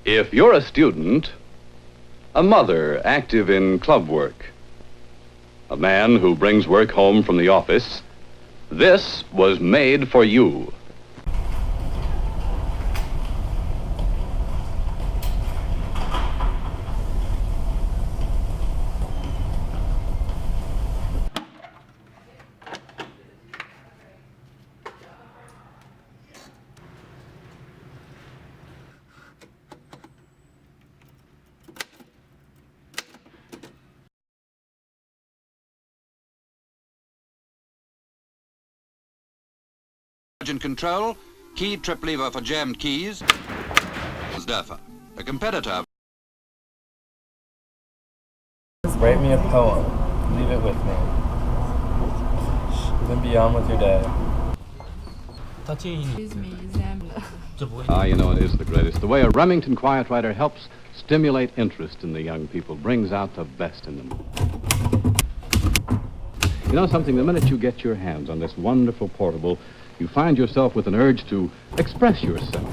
If you're a student, a mother active in club work, a man who brings work home from the office, this was made for you. Engine control, key trip lever for jammed keys. Zdurfer, a competitor. Write me a poem. Leave it with me. Then be on with your day. You know, it is the greatest. The way a Remington quiet writer helps stimulate interest in the young people, brings out the best in them. You know something, the minute you get your hands on this wonderful portable, you find yourself with an urge to express yourself.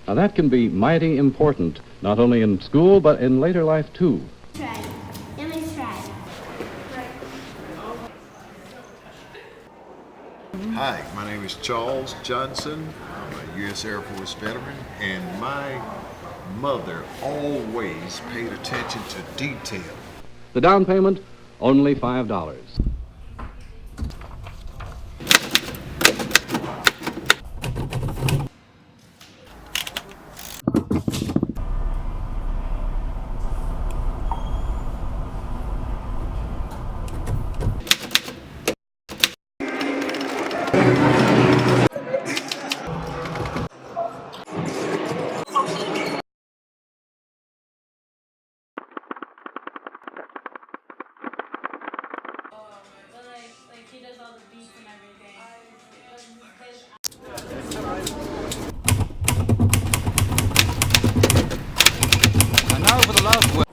Now that can be mighty important, not only in school, but in later life too. Try. Emily's try. Hi, my name is Charles Johnson. I'm a U.S. Air Force veteran, and my mother always paid attention to detail. The down payment, only $5. He does all the beats and everything. And now for the last word.